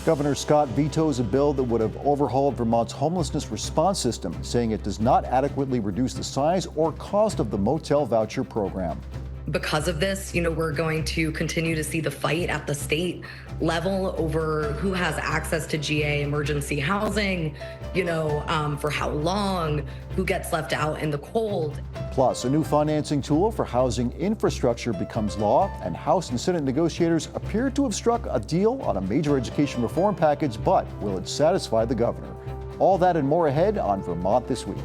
Governor Scott vetoes a bill that would have overhauled Vermont's homelessness response system, saying it does not adequately reduce the size or cost of the Motel Voucher program. Because of this, we're going to continue to see the fight at the state level over who has access to GA emergency housing, for how long, who gets left out in the cold. Plus, a new financing tool for housing infrastructure becomes law, and House and Senate negotiators appear to have struck a deal on a major education reform package, but will it satisfy the governor? All that and more ahead on Vermont This Week.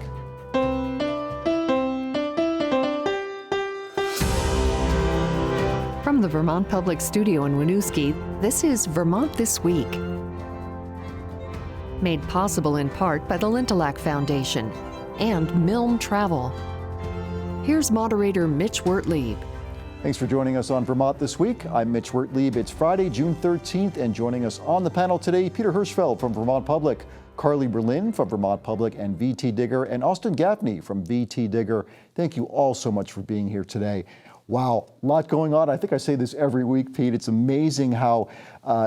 From the Vermont Public Studio in Winooski, this is Vermont This Week. Made possible in part by the Lintelak Foundation and Milne Travel. Here's moderator Mitch Wertlieb. Thanks for joining us on Vermont This Week. I'm Mitch Wertlieb. It's Friday, June 13th, and joining us on the panel today, Peter Hirschfeld from Vermont Public, Carly Berlin from Vermont Public and VTDigger, and Austyn Gaffney from VTDigger. Thank you all so much for being here today. Wow, a lot going on. I think I say this every week, Pete. It's amazing how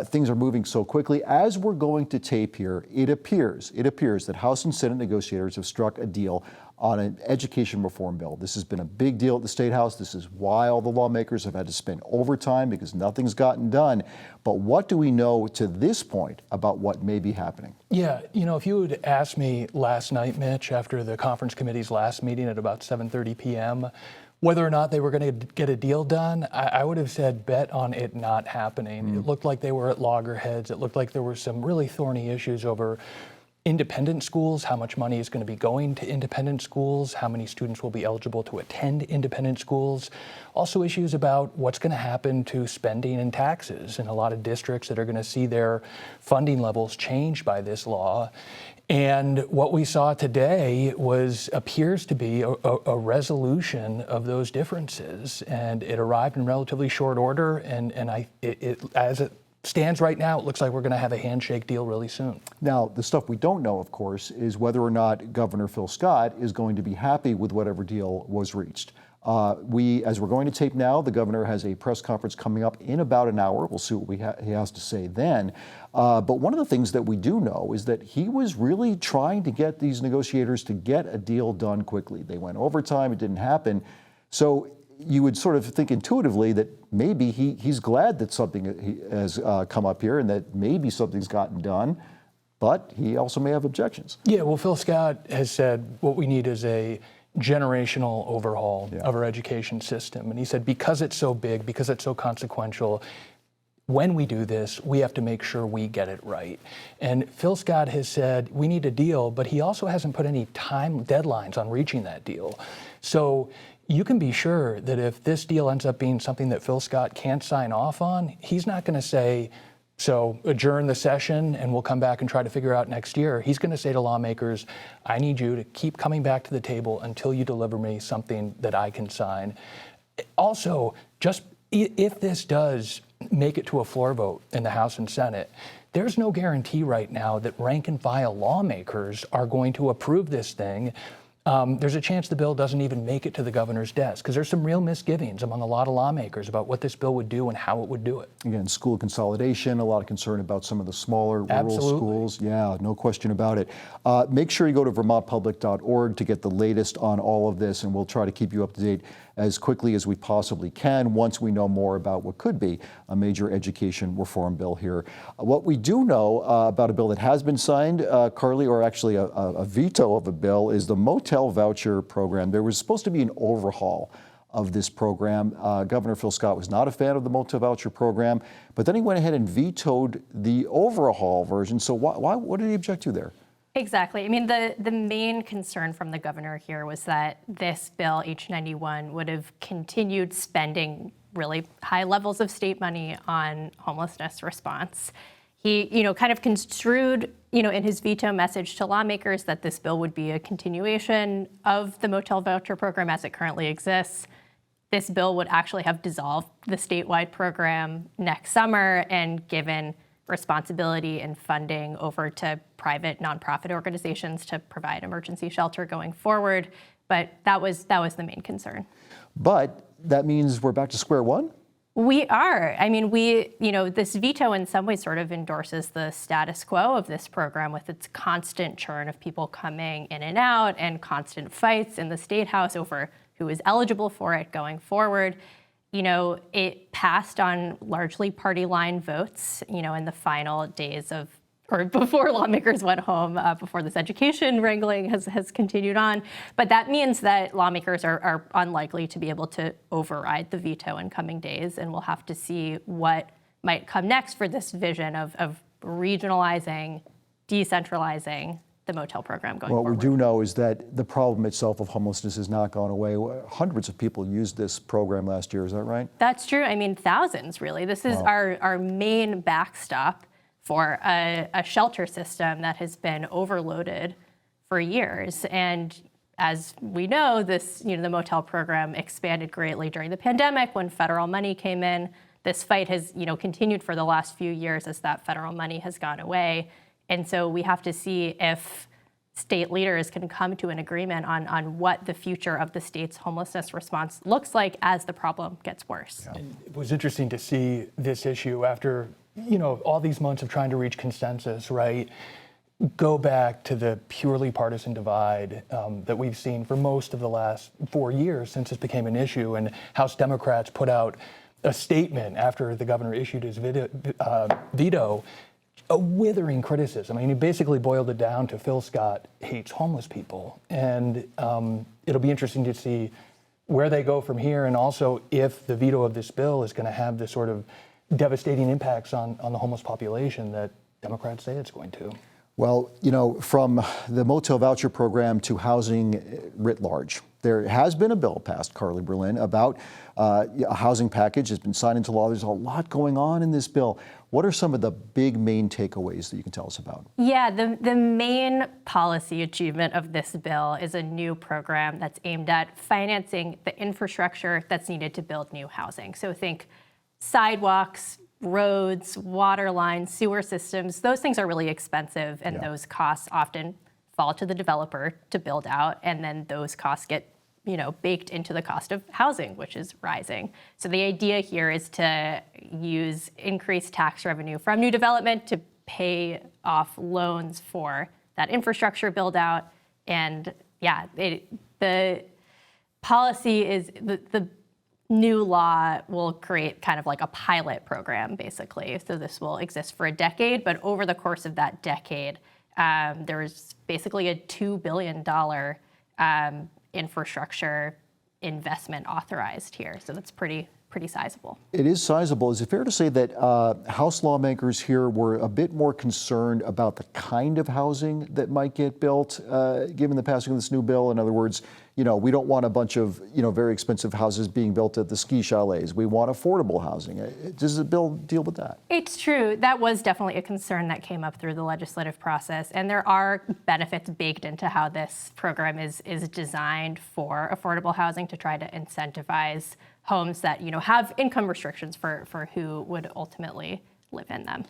things are moving so quickly. As we're going to tape here, it appears that House and Senate negotiators have struck a deal on an education reform bill. This has been a big deal at the State House. This is why all the lawmakers have had to spend overtime because nothing's gotten done. But what do we know to this point about what may be happening? Yeah, if you had asked me last night, Mitch, after the conference committee's last meeting at about 7:30 p.m., whether or not they were going to get a deal done, I would have said bet on it not happening. It looked like they were at loggerheads. It looked like there were some really thorny issues over independent schools, how much money is going to be going to independent schools, how many students will be eligible to attend independent schools. Also issues about what's going to happen to spending and taxes in a lot of districts that are going to see their funding levels changed by this law. And what we saw today appears to be a resolution of those differences, and it arrived in relatively short order. And as it stands right now, it looks like we're going to have a handshake deal really soon. Now, the stuff we don't know, of course, is whether or not Governor Phil Scott is going to be happy with whatever deal was reached. As we're going to tape now, the governor has a press conference coming up in about an hour. We'll see what he has to say then. But one of the things that we do know is that he was really trying to get these negotiators to get a deal done quickly. They went overtime, it didn't happen. So you would sort of think intuitively that maybe he's glad that something has come up here and that maybe something's gotten done, but he also may have objections. Yeah, well, Phil Scott has said what we need is a generational overhaul of our education system. And he said, because it's so big, because it's so consequential, when we do this, we have to make sure we get it right. And Phil Scott has said, we need a deal, but he also hasn't put any time deadlines on reaching that deal. So you can be sure that if this deal ends up being something that Phil Scott can't sign off on, he's not going to say, so adjourn the session and we'll come back and try to figure out next year. He's going to say to lawmakers, I need you to keep coming back to the table until you deliver me something that I can sign. Also, just if this does make it to a floor vote in the House and Senate, there's no guarantee right now that rank and file lawmakers are going to approve this thing. There's a chance the bill doesn't even make it to the governor's desk because there's some real misgivings among a lot of lawmakers about what this bill would do and how it would do it. Again, school consolidation, a lot of concern about some of the smaller rural schools. Yeah, no question about it. Make sure you go to vermontpublic.org to get the latest on all of this, and we'll try to keep you up to date as quickly as we possibly can once we know more about what could be a major education reform bill here. What we do know about a bill that has been signed, Carly, or actually a veto of a bill, is the Motel Voucher program. There was supposed to be an overhaul of this program. Governor Phil Scott was not a fan of the Motel Voucher program, but then he went ahead and vetoed the overhaul version. So what did he object to there? Exactly. I mean, the main concern from the governor here was that this bill, H91, would have continued spending really high levels of state money on homelessness response. He, kind of construed, in his veto message to lawmakers that this bill would be a continuation of the Motel Voucher program as it currently exists. This bill would actually have dissolved the statewide program next summer and given responsibility and funding over to private nonprofit organizations to provide emergency shelter going forward. But that was the main concern. But that means we're back to square one? We are. I mean, this veto in some ways sort of endorses the status quo of this program with its constant churn of people coming in and out and constant fights in the State House over who is eligible for it going forward. It passed on largely party line votes, in the final days of, or before lawmakers went home, before this education wrangling has continued on. But that means that lawmakers are unlikely to be able to override the veto in coming days, and we'll have to see what might come next for this vision of regionalizing, decentralizing the motel program going forward. What we do know is that the problem itself of homelessness has not gone away. Hundreds of people used this program last year, is that right? That's true. I mean, thousands, really. This is our main backstop for a shelter system that has been overloaded for years. And as we know, the motel program expanded greatly during the pandemic when federal money came in. This fight has, continued for the last few years as that federal money has gone away. And so we have to see if state leaders can come to an agreement on what the future of the state's homelessness response looks like as the problem gets worse. Yeah. It was interesting to see this issue after all these months of trying to reach consensus, right? Go back to the purely partisan divide that we've seen for most of the last 4 years since this became an issue, and House Democrats put out a statement after the governor issued his veto, a withering criticism. I mean, he basically boiled it down to Phil Scott hates homeless people. And it'll be interesting to see where they go from here, and also if the veto of this bill is going to have the sort of devastating impacts on the homeless population that Democrats say it's going to. Well, from the Motel Voucher program to housing writ large, there has been a bill passed, Carly Berlin, about a housing package that's been signed into law. There's a lot going on in this bill. What are some of the big main takeaways that you can tell us about? Yeah, the main policy achievement of this bill is a new program that's aimed at financing the infrastructure that's needed to build new housing. So think sidewalks, roads, water lines, sewer systems. Those things are really expensive, and those costs often fall to the developer to build out, and then those costs get baked into the cost of housing, which is rising. So the idea here is to use increased tax revenue from new development to pay off loans for that infrastructure build out. And the policy is the new law will create kind of like a pilot program, basically. So this will exist for a decade, but over the course of that decade, there's basically a $2 billion infrastructure investment authorized here. So that's pretty sizable. It is sizable. Is it fair to say that House lawmakers here were a bit more concerned about the kind of housing that might get built given the passing of this new bill? In other words, we don't want a bunch of, very expensive houses being built at the ski chalets. We want affordable housing. Does the bill deal with that? It's true. That was definitely a concern that came up through the legislative process. And there are benefits baked into how this program is designed for affordable housing to try to incentivize homes that, have income restrictions for who would ultimately live in them.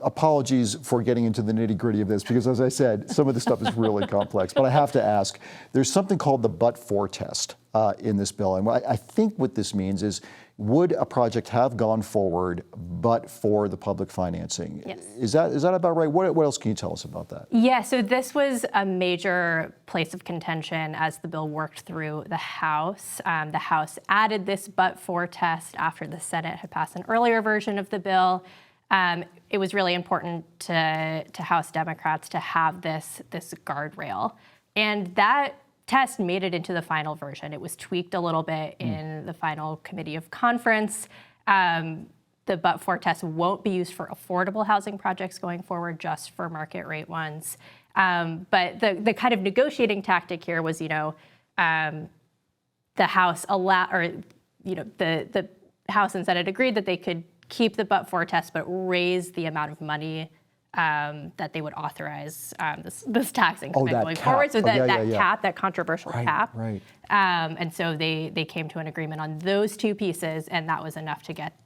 Apologies for getting into the nitty-gritty of this, because as I said, some of this stuff is really complex. But I have to ask, there's something called the but-for test in this bill. And I think what this means is, would a project have gone forward but for the public financing? Yes. Is that about right? What else can you tell us about that? Yeah, so this was a major place of contention as the bill worked through the House. The House added this but-for test after the Senate had passed an earlier version of the bill. It was really important to House Democrats to have this guardrail. And that test made it into the final version. It was tweaked a little bit in the final committee of conference. The but-for test won't be used for affordable housing projects going forward, just for market rate ones. But the kind of negotiating tactic here was, the House the House and Senate agreed that they could keep the but-for test, but raise the amount of money that they would authorize this tax increment going forward. So that cap, that controversial cap. Right. And so they came to an agreement on those two pieces, and that was enough to get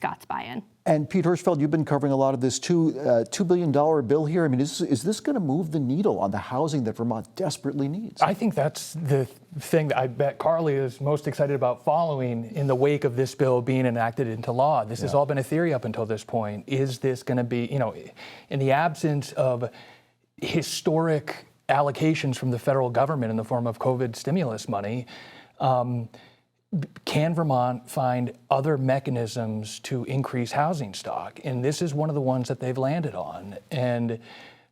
Scott's buy-in. And Pete Hirschfeld, you've been covering a lot of this too. $2 billion bill here. I mean, is this going to move the needle on the housing that Vermont desperately needs? I think that's the thing that I bet Carly is most excited about following in the wake of this bill being enacted into law. This has all been a theory up until this point. Is this going to be, in the absence of historic allocations from the federal government in the form of COVID stimulus money, can Vermont find other mechanisms to increase housing stock? And this is one of the ones that they've landed on. And,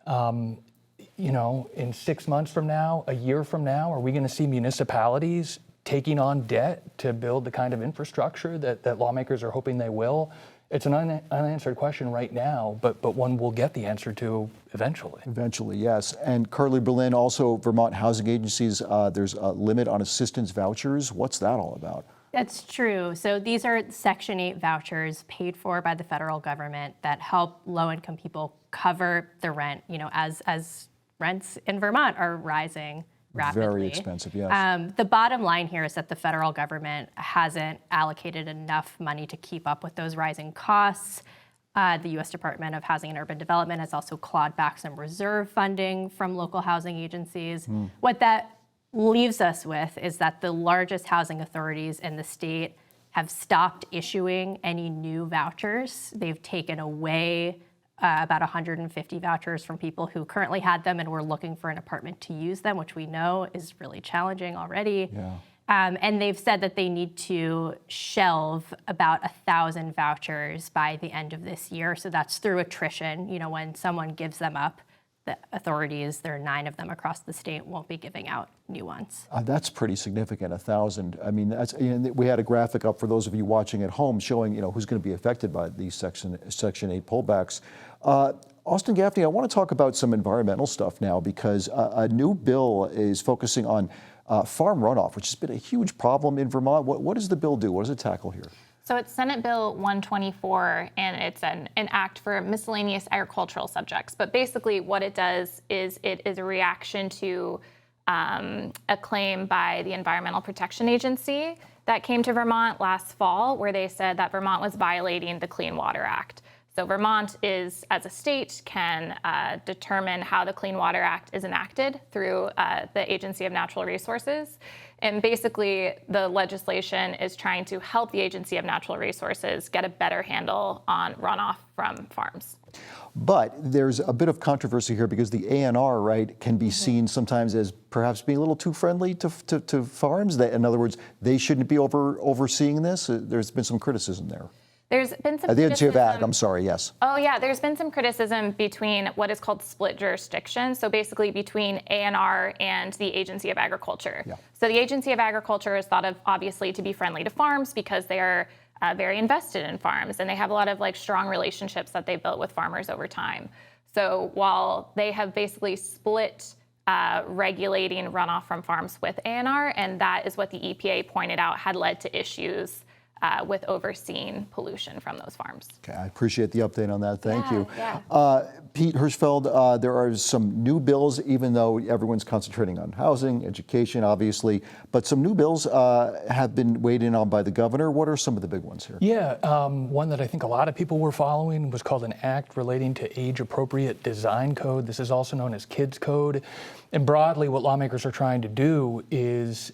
in 6 months from now, a year from now, are we going to see municipalities taking on debt to build the kind of infrastructure that lawmakers are hoping they will? It's an unanswered question right now, but one we'll get the answer to eventually. Eventually, yes. And Carly Berlin, also Vermont housing agencies, there's a limit on assistance vouchers. What's that all about? That's true. So these are Section 8 vouchers paid for by the federal government that help low-income people cover the rent, as rents in Vermont are rising rapidly. Very expensive, yes. The bottom line here is that the federal government hasn't allocated enough money to keep up with those rising costs. The U.S. Department of Housing and Urban Development has also clawed back some reserve funding from local housing agencies. What that leaves us with is that the largest housing authorities in the state have stopped issuing any new vouchers. They've taken away about 150 vouchers from people who currently had them and were looking for an apartment to use them, which we know is really challenging already. Yeah. And they've said that they need to shelve about 1,000 vouchers by the end of this year. So that's through attrition. When someone gives them up, the authorities, there are 9 of them across the state, won't be giving out new ones. That's pretty significant, 1,000. I mean, we had a graphic up for those of you watching at home showing, who's going to be affected by these Section 8 pullbacks. Austyn, Gaffney, I want to talk about some environmental stuff now because a new bill is focusing on farm runoff, which has been a huge problem in Vermont. What does the bill do? What does it tackle here? So it's Senate Bill 124, and it's an act for miscellaneous agricultural subjects. But basically what it does is it is a reaction to a claim by the Environmental Protection Agency that came to Vermont last fall, where they said that Vermont was violating the Clean Water Act. So Vermont as a state, can determine how the Clean Water Act is enacted through the Agency of Natural Resources. And basically, the legislation is trying to help the Agency of Natural Resources get a better handle on runoff from farms. But there's a bit of controversy here because the ANR, right, can be seen sometimes as perhaps being a little too friendly to farms. In other words, they shouldn't be overseeing this. There's been some criticism there. There's been some the Agency of Ag, I'm sorry, yes. Oh yeah, there's been some criticism between what is called split jurisdiction. So basically between ANR and the Agency of Agriculture. Yeah. So the Agency of Agriculture is thought of obviously to be friendly to farms because they are very invested in farms and they have a lot of strong relationships that they built with farmers over time. So while they have basically split regulating runoff from farms with ANR, and that is what the EPA pointed out had led to issues with overseeing pollution from those farms. Okay, I appreciate the update on that. Thank you. Yeah. Pete Hirschfeld, there are some new bills, even though everyone's concentrating on housing, education, obviously, but some new bills have been weighed in on by the governor. What are some of the big ones here? Yeah, one that I think a lot of people were following was called an act relating to age-appropriate design code. This is also known as Kids Code. And broadly, what lawmakers are trying to do is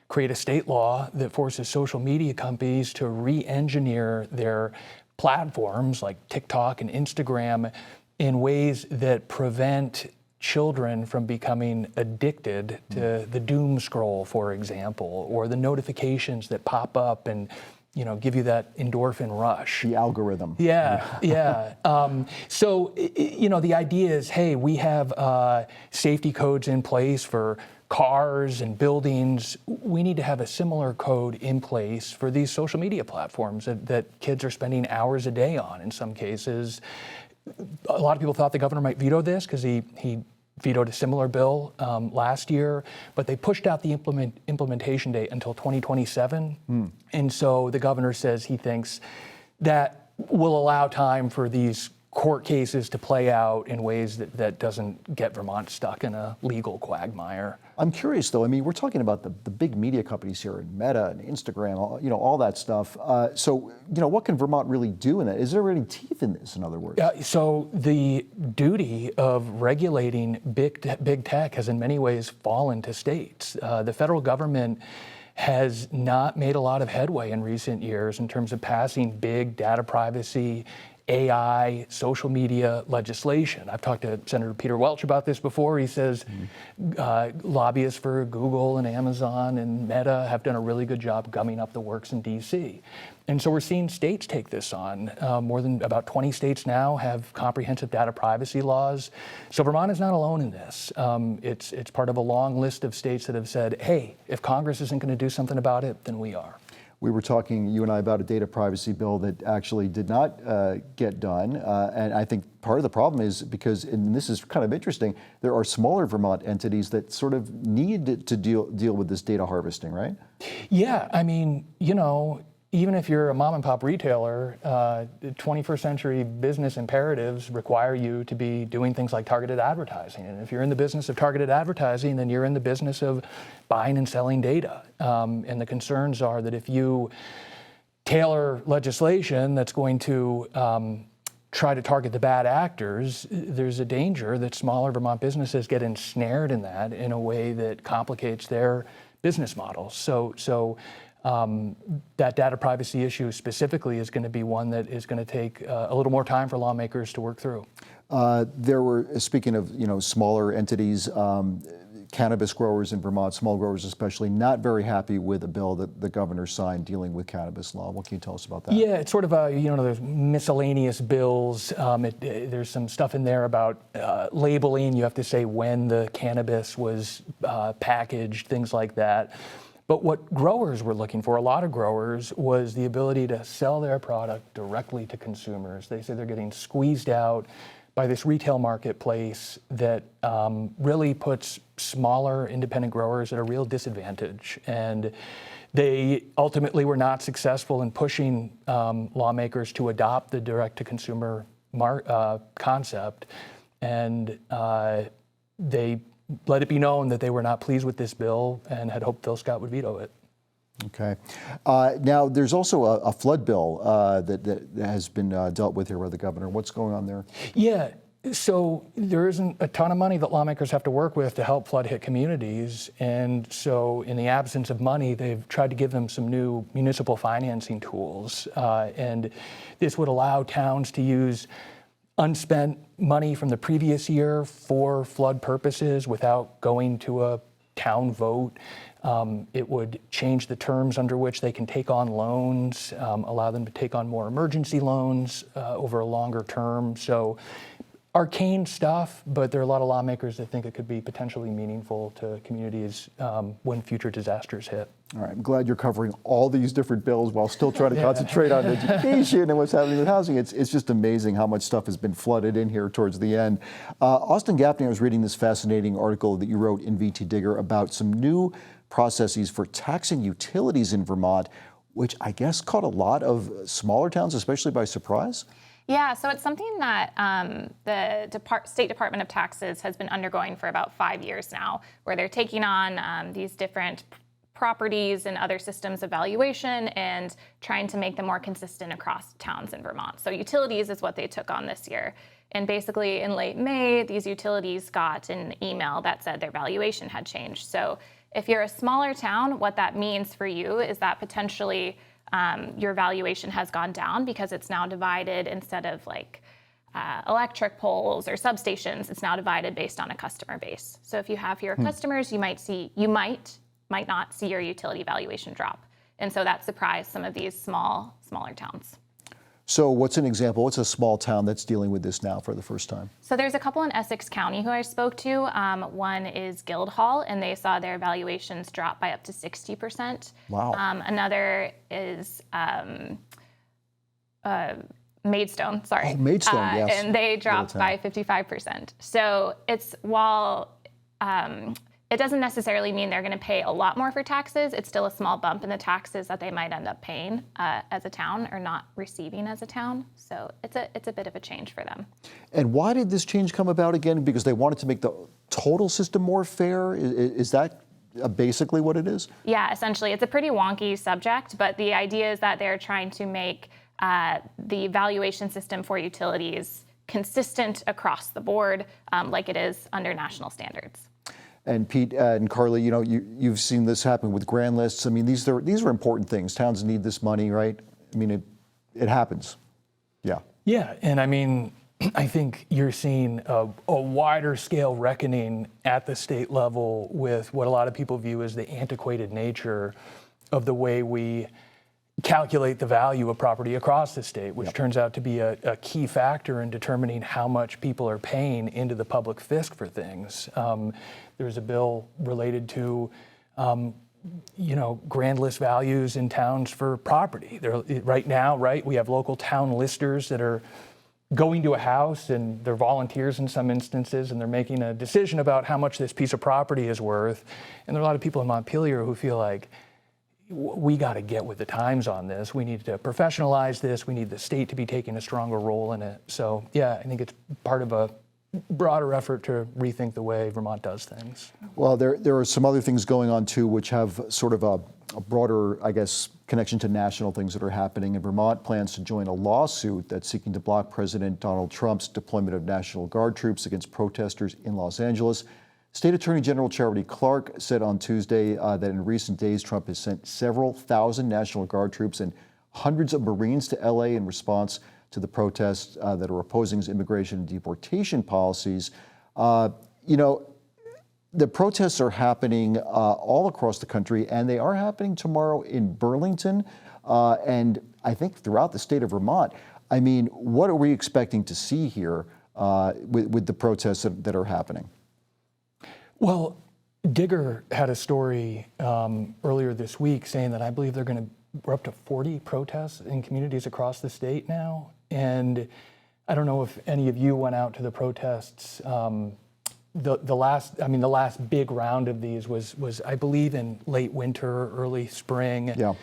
create a state law that forces social media companies to re-engineer their platforms like TikTok and Instagram in ways that prevent children from becoming addicted to the doom scroll, for example, or the notifications that pop up and give you that endorphin rush. The algorithm. Yeah. So, the idea is, hey, we have safety codes in place for cars and buildings. We need to have a similar code in place for these social media platforms that kids are spending hours a day on in some cases. A lot of people thought the governor might veto this because he vetoed a similar bill last year, but they pushed out the implementation date until 2027. And so the governor says he thinks that will allow time for these court cases to play out in ways that doesn't get Vermont stuck in a legal quagmire. I'm curious, though. I mean, we're talking about the big media companies here, and Meta and Instagram, all that stuff. So, what can Vermont really do in that? Is there any teeth in this, in other words? So the duty of regulating big tech has in many ways fallen to states. The federal government has not made a lot of headway in recent years in terms of passing big data privacy, AI, social media legislation. I've talked to Senator Peter Welch about this before. He says lobbyists for Google and Amazon and Meta have done a really good job gumming up the works in DC. And so we're seeing states take this on. More than about 20 states now have comprehensive data privacy laws. So Vermont is not alone in this. It's part of a long list of states that have said, hey, if Congress isn't going to do something about it, then we are. We were talking, you and I, about a data privacy bill that actually did not get done. And I think part of the problem is because, and this is kind of interesting, there are smaller Vermont entities that sort of need to deal with this data harvesting, right? Yeah, I mean, even if you're a mom and pop retailer, 21st century business imperatives require you to be doing things like targeted advertising. And if you're in the business of targeted advertising, then you're in the business of buying and selling data. And the concerns are that if you tailor legislation that's going to try to target the bad actors, there's a danger that smaller Vermont businesses get ensnared in that in a way that complicates their business models. So that data privacy issue specifically is going to be one that is going to take a little more time for lawmakers to work through. There were, speaking of smaller entities, cannabis growers in Vermont, small growers especially, not very happy with a bill that the governor signed dealing with cannabis law. What can you tell us about that? Yeah, it's sort of there's miscellaneous bills. There's some stuff in there about labeling. You have to say when the cannabis was packaged, things like that. But what growers were looking for, a lot of growers, was the ability to sell their product directly to consumers. They say they're getting squeezed out by this retail marketplace that really puts smaller independent growers at a real disadvantage. And they ultimately were not successful in pushing lawmakers to adopt the direct-to-consumer concept. And they let it be known that they were not pleased with this bill and had hoped Phil Scott would veto it. Okay. Now, there's also a flood bill that has been dealt with here by the governor. What's going on there? Yeah. So there isn't a ton of money that lawmakers have to work with to help flood-hit communities. And so in the absence of money, they've tried to give them some new municipal financing tools. And this would allow towns to use unspent money from the previous year for flood purposes without going to a town vote. It would change the terms under which they can take on loans, allow them to take on more emergency loans over a longer term. So arcane stuff, but there are a lot of lawmakers that think it could be potentially meaningful to communities when future disasters hit. All right, I'm glad you're covering all these different bills while still trying to concentrate on education and what's happening with housing. It's just amazing how much stuff has been flooded in here towards the end. Austyn Gaffney, I was reading this fascinating article that you wrote in VTDigger about some new processes for taxing utilities in Vermont, which I guess caught a lot of smaller towns, especially by surprise. Yeah, so it's something that the State Department of Taxes has been undergoing for about 5 years now, where they're taking on these different properties and other systems of valuation and trying to make them more consistent across towns in Vermont. So utilities is what they took on this year. And basically in late May, these utilities got an email that said their valuation had changed. So if you're a smaller town, what that means for you is that potentially your valuation has gone down because it's now divided instead of like electric poles or substations, it's now divided based on a customer base. So if you have fewer customers, you might not see your utility valuation drop. And so that surprised some of these smaller towns. So what's an example? What's a small town that's dealing with this now for the first time? So there's a couple in Essex County who I spoke to. One is Guildhall, and they saw their valuations drop by up to 60%. Wow. Another is Maidstone, sorry. Oh, Maidstone, yes. And they dropped by 55%. So it's while it doesn't necessarily mean they're going to pay a lot more for taxes. It's still a small bump in the taxes that they might end up paying as a town or not receiving as a town. So it's a bit of a change for them. And why did this change come about again? Because they wanted to make the total system more fair? Is that basically what it is? Yeah, essentially. It's a pretty wonky subject, but the idea is that they're trying to make the valuation system for utilities consistent across the board, like it is under national standards. And Pete and Carly, you know, you've seen this happen with grand lists. I mean, these are important things. Towns need this money, right? I mean, it happens. Yeah. Yeah, and I mean, I think you're seeing a wider scale reckoning at the state level with what a lot of people view as the antiquated nature of the way we calculate the value of property across the state, which turns out to be a key factor in determining how much people are paying into the public fisc for things. There's a bill related to, grand list values in towns for property. Right now, we have local town listers that are going to a house, and they're volunteers in some instances, and they're making a decision about how much this piece of property is worth. And there are a lot of people in Montpelier who feel like, we got to get with the times on this. We need to professionalize this. We need the state to be taking a stronger role in it. So, yeah, I think it's part of a broader effort to rethink the way Vermont does things. Well, there are some other things going on, too, which have sort of a broader, I guess, connection to national things that are happening. And Vermont plans to join a lawsuit that's seeking to block President Donald Trump's deployment of National Guard troops against protesters in Los Angeles. State Attorney General Charity Clark said on Tuesday that in recent days, Trump has sent several thousand National Guard troops and hundreds of Marines to LA in response to the protests that are opposing his immigration and deportation policies. The protests are happening all across the country, and they are happening tomorrow in Burlington, and I think throughout the state of Vermont. I mean, what are we expecting to see here with the protests that are happening? Well, Digger had a story earlier this week saying that I believe we're up to 40 protests in communities across the state now. And I don't know if any of you went out to the protests. The last big round of these was I believe in late winter, early spring. Yeah.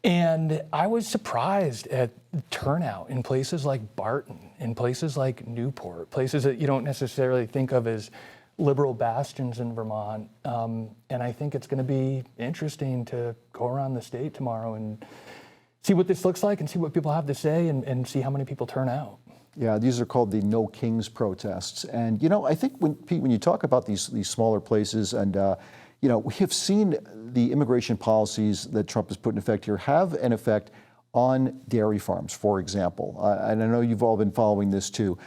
And I was surprised at turnout in places like Barton, in places like Newport, places that you don't necessarily think of as liberal bastions in Vermont. And I think it's going to be interesting to go around the state tomorrow and see what this looks like and see what people have to say and see how many people turn out. Yeah, these are called the No Kings protests. And, I think when you talk about these smaller places and, we have seen the immigration policies that Trump has put in effect here have an effect on dairy farms, for example. And I know you've all been following this too.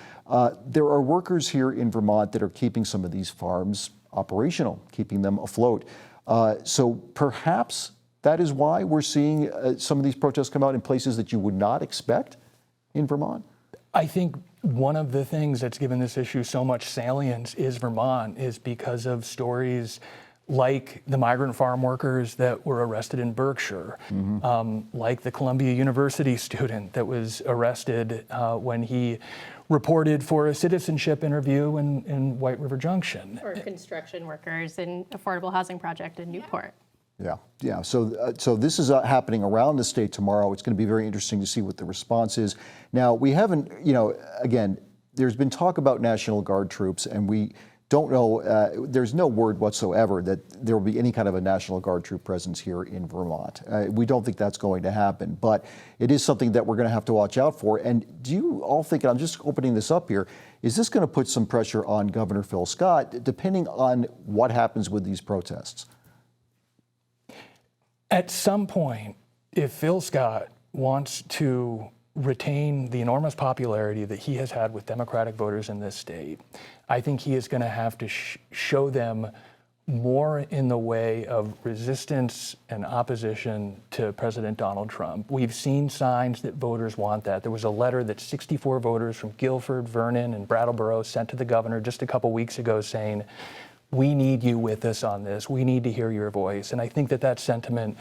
There are workers here in Vermont that are keeping some of these farms operational, keeping them afloat. So perhaps that is why we're seeing some of these protests come out in places that you would not expect in Vermont. I think one of the things that's given this issue so much salience is Vermont, is because of stories like the migrant farm workers that were arrested in Berkshire, like the Columbia University student that was arrested when he reported for a citizenship interview in White River Junction. Or construction workers in affordable housing project in Newport. Yeah. So this is happening around the state tomorrow. It's going to be very interesting to see what the response is. Now, we haven't, again, there's been talk about National Guard troops, and we don't know, there's no word whatsoever that there will be any kind of a National Guard troop presence here in Vermont. We don't think that's going to happen, but it is something that we're going to have to watch out for. And do you all think, and I'm just opening this up here, is this going to put some pressure on Governor Phil Scott, depending on what happens with these protests? At some point, if Phil Scott wants to retain the enormous popularity that he has had with Democratic voters in this state, I think he is going to have to show them more in the way of resistance and opposition to President Donald Trump. We've seen signs that voters want that. There was a letter that 64 voters from Guilford, Vernon, and Brattleboro sent to the governor just a couple weeks ago saying, we need you with us on this. We need to hear your voice. And I think that sentiment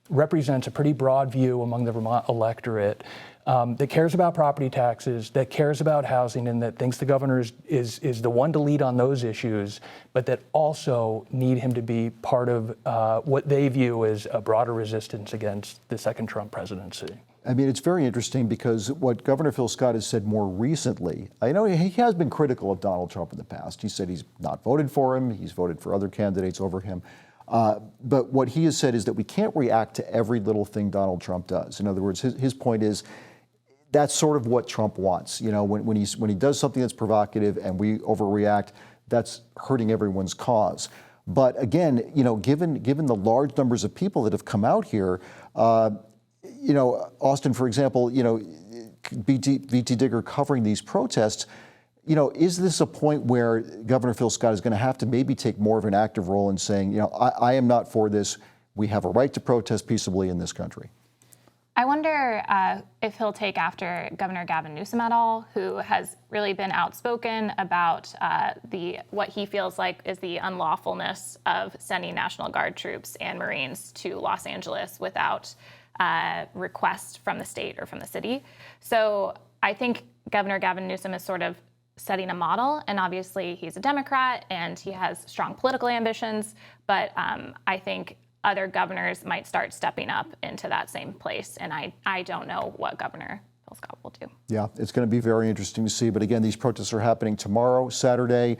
represents a pretty broad view among the Vermont electorate that cares about property taxes, that cares about housing, and that thinks the governor is the one to lead on those issues, but that also need him to be part of what they view as a broader resistance against the second Trump presidency. I mean, it's very interesting because what Governor Phil Scott has said more recently, I know he has been critical of Donald Trump in the past. He said he's not voted for him, he's voted for other candidates over him. But what he has said is that we can't react to every little thing Donald Trump does. In other words, his point is that's sort of what Trump wants. You know, when he does something that's provocative and we overreact, that's hurting everyone's cause. But again, you know, given the large numbers of people that have come out here, you know, Austyn, for example, you know, VTDigger covering these protests, you know, is this a point where Governor Phil Scott is going to have to maybe take more of an active role in saying, you know, I am not for this. We have a right to protest peaceably in this country? I wonder if he'll take after Governor Gavin Newsom at all, who has really been outspoken about what he feels like is the unlawfulness of sending National Guard troops and Marines to Los Angeles without request from the state or from the city. So I think Governor Gavin Newsom is sort of setting a model, and obviously he's a Democrat and he has strong political ambitions, but I think other governors might start stepping up into that same place, and I don't know what Governor Phil Scott will do. Yeah, it's going to be very interesting to see. But again, these protests are happening tomorrow, Saturday,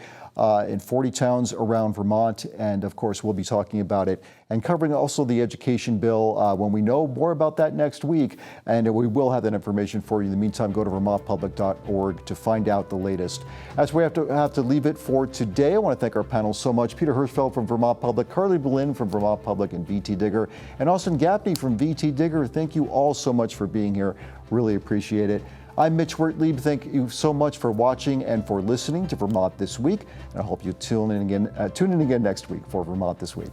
in 40 towns around Vermont. And of course, we'll be talking about it and covering also the education bill when we know more about that next week. And we will have that information for you. In the meantime, go to vermontpublic.org to find out the latest. As we have to leave it for today, I want to thank our panel so much. Peter Hirschfeld from Vermont Public, Carly Berlin from Vermont Public and VTDigger, and Austyn Gaffney from VTDigger. Thank you all so much for being here. Really appreciate it. I'm Mitch Wertlieb. Thank you so much for watching and for listening to Vermont This Week. And I hope you tune in again next week for Vermont This Week.